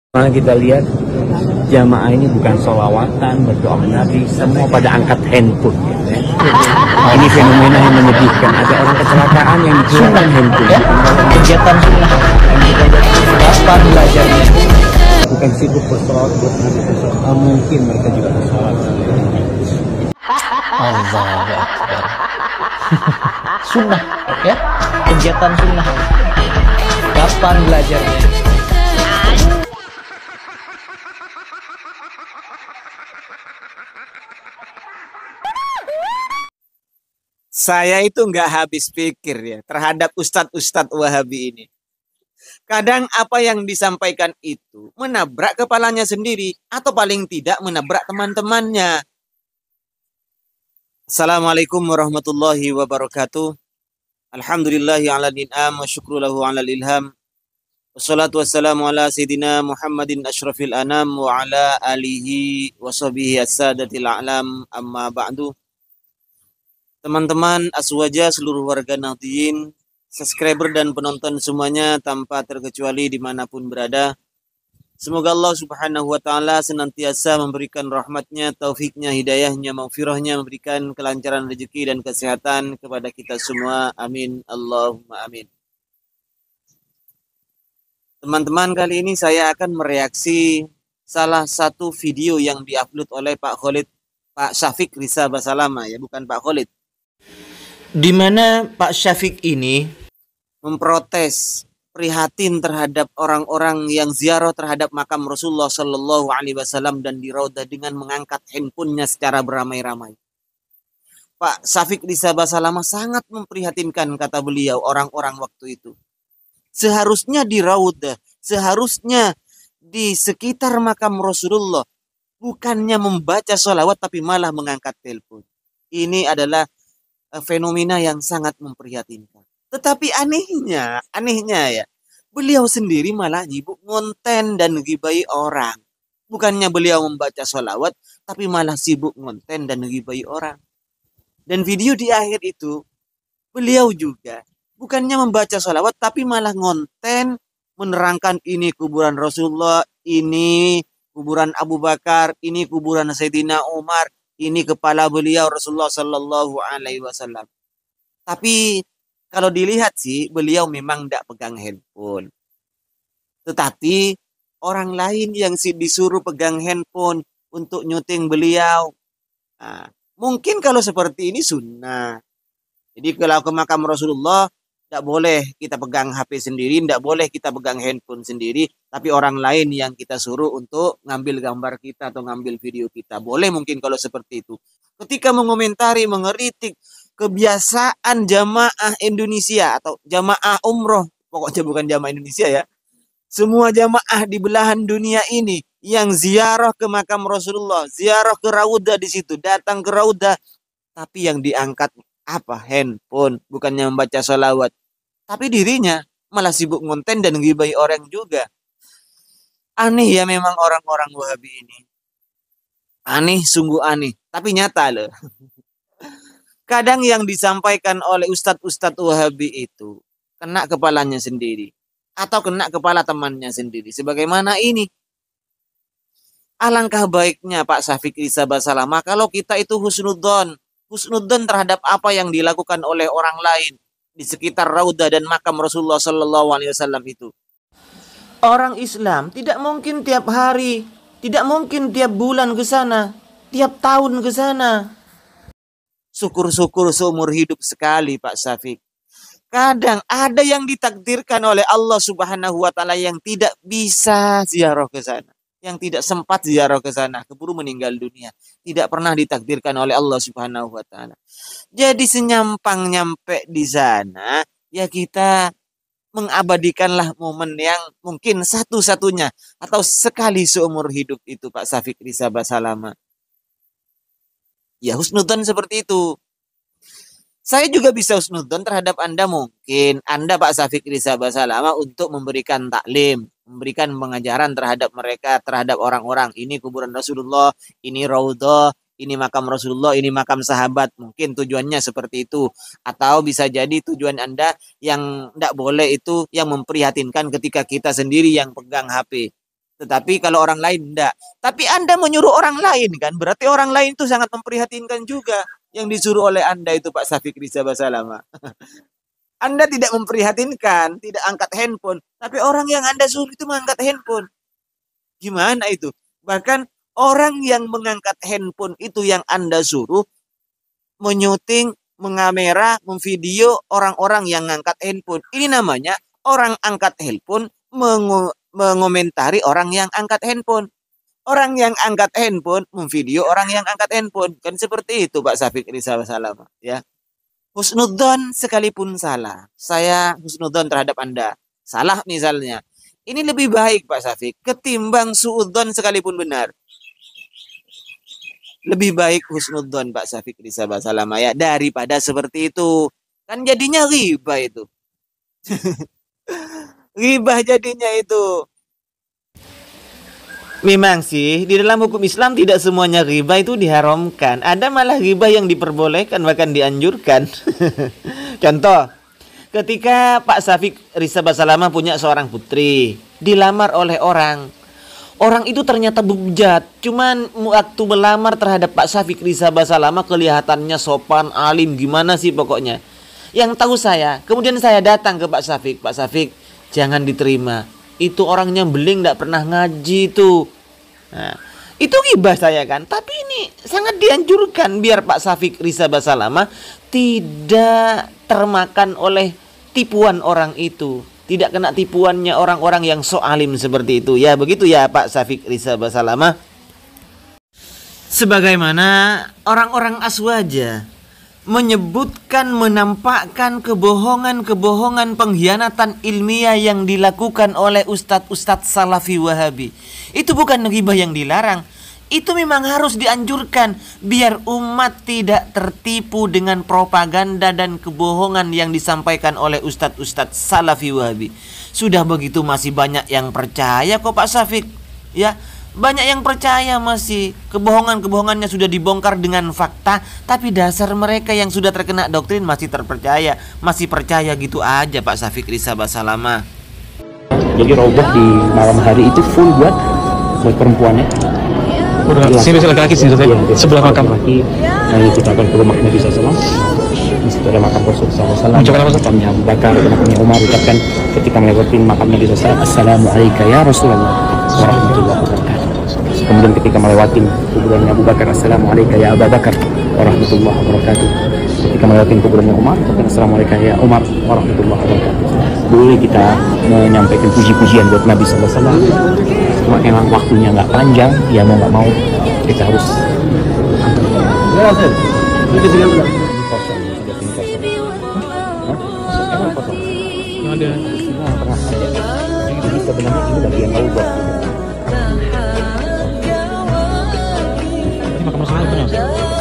Mana kita lihat jamaah ini bukan sholawatan, berdoa Nabi, semua pada angkat handphone. Ya. Ini fenomena yang menyedihkan. Ada orang kecelakaan yang digunakan handphone. Ya. Kegiatan sunnah yang kita dapat belajarnya. Bukan sibuk bersolawat buat Nabi bersolawat. Mungkin mereka juga bersolawat. Allahu Akbar. Sunnah, ya, kegiatan sunnah. Kapan belajarnya? Saya itu nggak habis pikir ya terhadap ustadz-ustadz Wahabi ini. Kadang apa yang disampaikan itu menabrak kepalanya sendiri atau paling tidak menabrak teman-temannya. Assalamualaikum warahmatullahi wabarakatuh. Alhamdulillahi ala nin'am wa syukru lahu ala ilham. Wassalatu wassalamu ala sayyidina Muhammadin asyrafil anam wa ala alihi wa sahbihi as-sadatil a'lam amma ba'du. Teman-teman Aswaja, seluruh warga Nahdliyin, subscriber dan penonton semuanya tanpa terkecuali dimanapun berada. Semoga Allah subhanahu wa ta'ala senantiasa memberikan rahmatnya, taufiknya, hidayahnya, maghfirahnya, memberikan kelancaran rezeki dan kesehatan kepada kita semua. Amin. Allahumma amin. Teman-teman, kali ini saya akan mereaksi salah satu video yang diupload oleh Pak Khalid, Pak Syafiq Rizal Basalama, ya, bukan Pak Khalid. Di mana Pak Syafiq ini memprotes, prihatin terhadap orang-orang yang ziarah terhadap makam Rasulullah Shallallahu Alaihi Wasallam dan di Raudah dengan mengangkat handphonenya secara beramai-ramai. Pak Syafiq Rizal Basalama sangat memprihatinkan, kata beliau, orang-orang waktu itu. Seharusnya di Raudah, seharusnya di sekitar makam Rasulullah, bukannya membaca sholawat tapi malah mengangkat telepon. Ini adalah fenomena yang sangat memprihatinkan. Tetapi anehnya ya, beliau sendiri malah nyibuk ngonten dan ngibai orang. Bukannya beliau membaca sholawat, tapi malah sibuk ngonten dan ngibai orang. Dan video di akhir itu, beliau juga bukannya membaca sholawat, tapi malah ngonten, menerangkan ini kuburan Rasulullah, ini kuburan Abu Bakar, ini kuburan Sayyidina Umar, ini kepala beliau Rasulullah Sallallahu Alaihi Wasallam. Tapi kalau dilihat sih, beliau memang tidak pegang handphone. Tetapi orang lain yang disuruh pegang handphone untuk nyuting beliau. Nah, mungkin kalau seperti ini sunnah. Jadi kalau ke makam Rasulullah, tidak boleh kita pegang HP sendiri, tidak boleh kita pegang handphone sendiri, tapi orang lain yang kita suruh untuk ngambil gambar kita atau ngambil video kita. Boleh mungkin kalau seperti itu. Ketika mengomentari, mengeritik kebiasaan jamaah Indonesia atau jamaah umroh, pokoknya bukan jamaah Indonesia ya, semua jamaah di belahan dunia ini yang ziarah ke makam Rasulullah, ziarah ke Raudah di situ, datang ke Raudah, tapi yang diangkat apa? Handphone, bukannya membaca sholawat. Tapi dirinya malah sibuk ngonten dan ngibai orang juga. Aneh ya memang orang-orang Wahabi ini. Aneh, sungguh aneh. Tapi nyata loh. Kadang yang disampaikan oleh ustadz-ustadz Wahabi itu kena kepalanya sendiri. Atau kena kepala temannya sendiri. Sebagaimana ini. Alangkah baiknya Pak Syafiq Rizal Basalama kalau kita itu husnudzon. Husnudzon terhadap apa yang dilakukan oleh orang lain di sekitar Raudah dan makam Rasulullah Sallallahu Alaihi Wasallam itu. Orang Islam tidak mungkin tiap hari, tidak mungkin tiap bulan ke sana, tiap tahun ke sana. Syukur-syukur seumur hidup sekali Pak Syafiq. Kadang ada yang ditakdirkan oleh Allah Subhanahu Wa Taala yang tidak bisa ziarah ke sana, yang tidak sempat ziarah ke sana, keburu meninggal dunia. Tidak pernah ditakdirkan oleh Allah Subhanahu Wa Taala. Jadi senyampang nyampe di sana, ya kita mengabadikanlah momen yang mungkin satu-satunya atau sekali seumur hidup itu Pak Syafiq Rizal Basalama. Ya husnudzon seperti itu. Saya juga bisa husnudzon terhadap Anda, mungkin Anda Pak Syafiq Rizal Basalama untuk memberikan taklim, memberikan pengajaran terhadap mereka, terhadap orang-orang. Ini kuburan Rasulullah, ini Raudhah, ini makam Rasulullah, ini makam sahabat. Mungkin tujuannya seperti itu. Atau bisa jadi tujuan Anda yang tidak boleh itu yang memprihatinkan ketika kita sendiri yang pegang HP. Tetapi kalau orang lain enggak. Tapi Anda menyuruh orang lain kan, berarti orang lain itu sangat memprihatinkan juga. Yang disuruh oleh Anda itu Pak Syafiq Rizal Basalamah. Anda tidak memprihatinkan, tidak angkat handphone, tapi orang yang Anda suruh itu mengangkat handphone. Gimana itu? Bahkan orang yang mengangkat handphone itu yang Anda suruh menyuting, mengamera, memvideo orang-orang yang ngangkat handphone. Ini namanya orang angkat handphone mengomentari orang yang angkat handphone. Orang yang angkat handphone memvideo orang yang angkat handphone. Kan seperti itu Pak Syafiq Rizal Basalamah, ya. Husnudzon sekalipun salah. Saya husnudzon terhadap Anda. Salah misalnya. Ini lebih baik Pak Syafiq ketimbang suudzon sekalipun benar. Lebih baik husnudzon Pak Syafiq Rizal Basalamah ya daripada seperti itu. Kan jadinya riba itu. Riba jadinya itu. Memang sih di dalam hukum Islam tidak semuanya riba itu diharamkan. Ada malah riba yang diperbolehkan bahkan dianjurkan. Contoh, ketika Pak Syafiq Rizal Basalamah punya seorang putri, dilamar oleh orang. Orang itu ternyata bejat. Cuman waktu melamar terhadap Pak Syafiq Rizal Basalamah kelihatannya sopan, alim, gimana sih pokoknya. Yang tahu saya, kemudian saya datang ke Pak Syafiq. Pak Syafiq, jangan diterima. Itu orangnya beling, tidak pernah ngaji tuh. Nah, itu ghibah saya kan. Tapi ini sangat dianjurkan biar Pak Syafiq Rizal Basalamah tidak termakan oleh tipuan orang itu. Tidak kena tipuannya orang-orang yang so alim seperti itu. Ya begitu ya Pak Syafiq Rizal Basalamah. Sebagaimana orang-orang aswaja menyebutkan, menampakkan kebohongan-kebohongan pengkhianatan ilmiah yang dilakukan oleh ustadz-ustadz Salafi Wahabi. Itu bukan ghibah yang dilarang. Itu memang harus dianjurkan biar umat tidak tertipu dengan propaganda dan kebohongan yang disampaikan oleh ustadz-ustadz Salafi Wahabi. Sudah begitu masih banyak yang percaya kok Pak Syafiq. Ya, banyak yang percaya masih. Kebohongan-kebohongannya sudah dibongkar dengan fakta, tapi dasar mereka yang sudah terkena doktrin masih terpercaya. Masih percaya gitu aja Pak Syafiq Rizal Basalamah. Jadi raudhah di malam hari itu full buat perempuannya. Sini laki-laki sini sebelah makam. Laki, lalu kita akan ke rumah Nabi SAW. Di situ ada makam Rasul SAW. Makamnya Abu Bakar, makamnya Umar. Ucapkan ketika melewati makam Nabi SAW, Assalamualaikum ya Rasulullah warahmatullahi wabarakatuh. Kemudian ketika melewati kuburannya Abu Bakar, Assalamualaikum ya Abu Bakar warahmatullahi wabarakatuh. Ketika melewati kuburannya Umar, ucapkan Assalamualaikum ya Umar warahmatullahi wabarakatuh. Boleh kita menyampaikan puji-pujian buat Nabi SAW. Cuma memang waktunya nggak panjang, ya mau nggak mau kita harus. Yang ada. Jadi sebenarnya ini bagian raudhah. Ini makam Rasulullah benar.